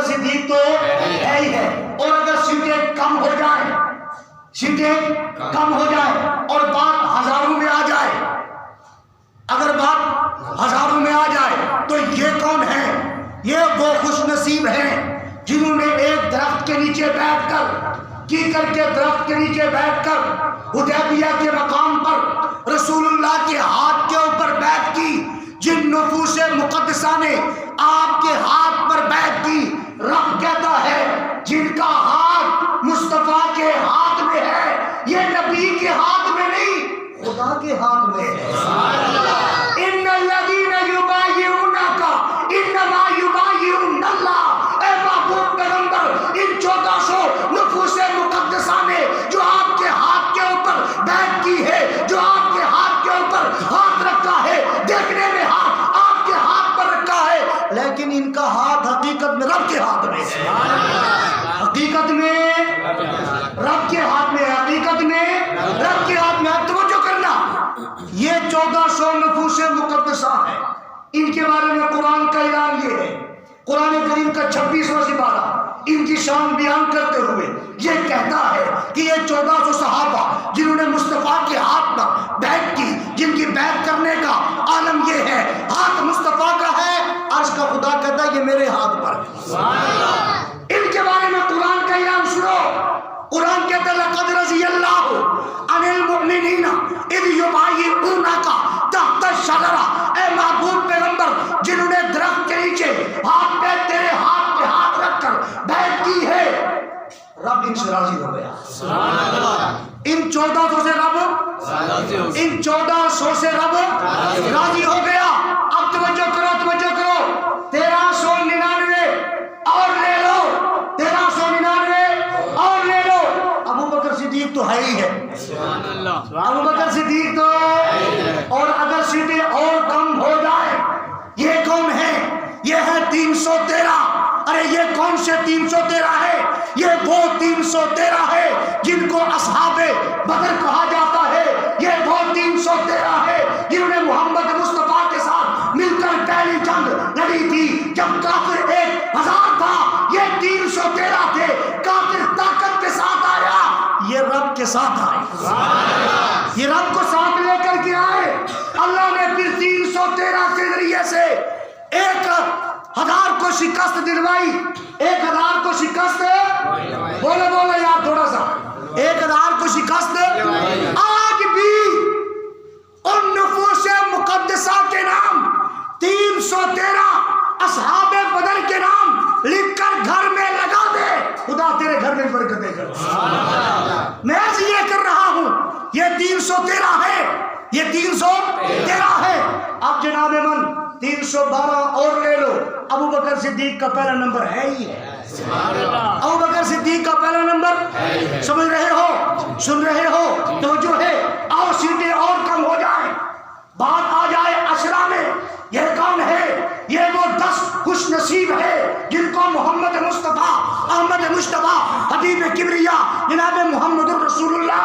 بکر صدیق تو ہے ہی ہے. اور اگر سیٹیں کم ہو جائیں اور بات ہزاروں میں آ جائے, اگر بات ہزاروں میں آ جائے تو یہ کون ہے؟ یہ وہ خوش نصیب ہیں جنہوں نے ایک درخت کے نیچے بیٹھ کر, کیکر کے درخت کے نیچے بیٹھ کر, حدیبیہ کے مقام پر رسول اللہ کے ہاتھ کے اوپر بیعت کی. جن نفوس مقدسہ نے آپ کے ہاتھ پر بیعت کی, رب کہتا ہے جن کا ہاتھ مصطفیٰ کے ہاتھ میں ہے, یہ نبی کے ہاتھ میں نہیں, خدا کے ہاتھ میں ہے. ان الذین یبایعونک انما یبایعون اللہ. اے محبوب پیغمبر, ان 1400 نفوس مقدسہ نے جو آپ کے ہاتھ کے اوپر بیعت کی ہے, جو آپ کے ہاتھ کے اوپر ہاتھ رکھا ہے, دیکھنے میں ہاتھ آپ کے ہاتھ پر رکھا ہے, لیکن ان کا ہاتھ حقیقت میں رب کے ہاتھ میں ہے. حقیقت میں رب کے ہاتھ میں, حقیقت میں رب کے ہاتھ میں. آپ توجہ کرنا, یہ 1400 نفوس مقدسہ ہیں, ان کے بارے میں قرآن کا اعلان یہ ہے. قرآن کریم کا 26واں سپارہ ان کی شان بیان کرتے ہوئے یہ کہتا ہے کہ یہ 1400 صحابہ جنہوں نے مصطفیٰ کے ہاتھ پر بیعت کی, جن کی بیعت کرنے کا عالم یہ ہے, ہاتھ مصطفیٰ کا ہے, عرش کا خدا کہتا ہے یہ میرے ہاتھ پر. ان کے بارے میں قرآن کا اعلان سنو. قرآن کہتا ہے لقد رضی اللہ عن المؤمنین اذ یبایعونک تحت الشجرہ. اے محبوب پیغمبر, جنہوں نے درخت کے نیچے ہاتھ پہ تیرے ہاتھ پہ ہاتھ رکھ کر بیعت کی ہے, رب ان سے راضی ہو گیا. ان 1400 سے رب راضی ہو گیا. اب توجہ کرو, توجہ کرو, 1399 اور لے لو, 1399 اور لے لو. ابو بکر صدیق تو ہے ہی ہے, ابو بکر صدیق تو, اور اگر سیٹیں اور کم ہو جائے, یہ کون ہے؟ یہ ہے 313. ارے یہ کون سے 313 ہے؟ یہ وہ 313 ہے جن کو اصحاب بدر کہا جاتا ہے. یہ وہ 313 ہے جنہوں نے محمد مصطفیٰ کے ساتھ مل کر پہلی جنگ لڑی تھی جب کافر 1000 تھا. یہ 313 تھے. کافر طاقت کے ساتھ آیا, یہ رب کے ساتھ آئے, یہ رب کو ساتھ لے کر کے آئے. اللہ نے پھر 313 کے ذریعے سے 1000 کو شکست دلوائی. 1000 کو شکست, بولو یار تھوڑا سا, 1000 کو شکست. آج بھی ان نفوس مقدسہ کے نام 313 اصحاب بدر کے نام لکھ کر گھر میں لگا دے, خدا تیرے گھر میں برکت دے گا. میں عرض یہ کر رہا ہوں, یہ 313 ہے, یہ 313 ہے. اب جناب من 312 اور لے لو. ابو بکر صدیق کا پہلا نمبر ہے ہی ہے. ابو بکر صدیق کا پہلا نمبر, سمجھ رہے ہو, سن رہے ہو, توجہ ہے. آؤ سیٹیں اور کم ہو جائیں, بات آ جائے عشرہ میں. یہ کون ہے؟ یہ وہ 10 خوش نصیب ہے جن کو محمد مصطفیٰ, احمد مشتبہ, حبیب کبریا جناب محمد الرسول اللہ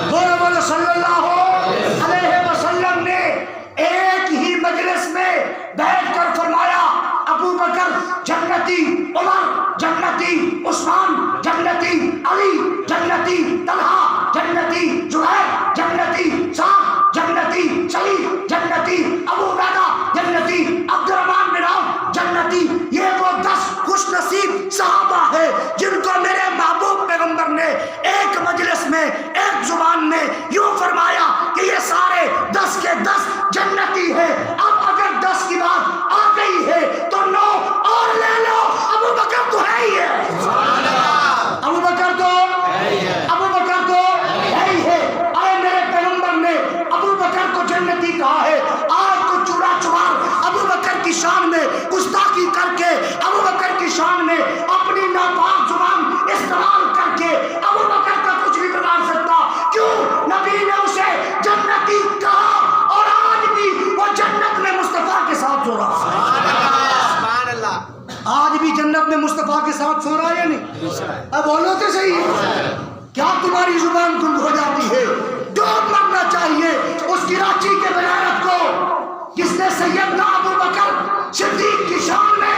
بولو صلی اللہ علیہ وسلم نے ایک ہی مجلس میں بیٹھ کر فرمایا ابو بکر جنتی, عمر جنتی, عثمان جنتی, علی جنتی, طلحہ جنتی, زبیر جنتی, سعد جنتی, سعید جنتی, ابو عبیدہ جنتی, عبد الرحمن بن عوف جنتی. یہ وہ 10 خوش نصیب صحابہ ہے جن کو میرے محبوب پیغمبر نے ایک مجلس میں, ایک زبان میں یوں فرمایا کہ یہ سارے 10 کے 10 جنتی ہے. اب اگر 10 کی بات آ گئی ہے تو 9 اور لے لو. ابو بکر تو ہے ہی ہے, ابو بکر تو ہے ہی ہے. ارے میرے پیغمبر نے ابو بکر کو جنتی کہا ہے. آج تو چورا چمار ابو بکر کی شان میں گستاخی کر کے, ابو بکر کی شان میں اپنی ناپاک زبان استعمال کر کے ابو بکر کا کچھ بھی بنا سکتا. کیوں؟ نبی نے اسے جنتی کہا اور آج بھی وہ جنت میں مصطفیٰ کے ساتھ سو رہا ہے. آج بھی جنت میں مصطفیٰ کے ساتھ سو رہا ہے یا نہیں؟ اب بولو تو صحیح, کیا تمہاری زبان گنگ ہو جاتی ہے؟ ڈوب مرنا چاہیے اس کراچی کے بغیرت کو جس نے سیدنا ابو بکر صدیق کی شان میں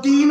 3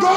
2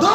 2।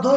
2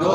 2।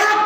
1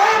1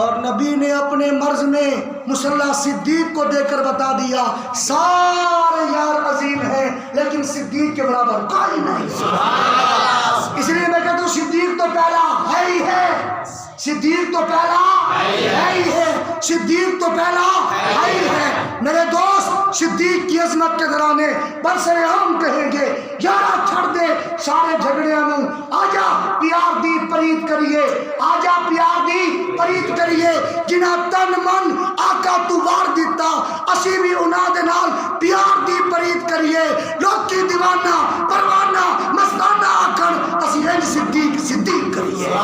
اور نبی نے اپنے مرض میں مصلی صدیق کو دے کر بتا دیا سارے یار عظیم ہیں لیکن صدیق کے برابر کوئی نہیں. اس لیے میں کہتا ہوں صدیق تو پہلا ہے ہی ہے، صدیق تو پہلا ہے ہی ہے، صدیق تو پہلا ہے ہی ہے. میرے دوست صدیق کی عظمت کے درانے برسر عام کہیں گے یارا چھڑ دے سارے جھگڑیاں نوں، آجا پیار دی پریت کریے، آجا پیار دی پریت کریے. جنہ تن من آقا تو وار دیتا اسی بھی انہاں دے نال پیار دی پریت کریے. لوکی دیوانہ پروانہ مستانہ آکھن اسی صدیق صدیق کریے.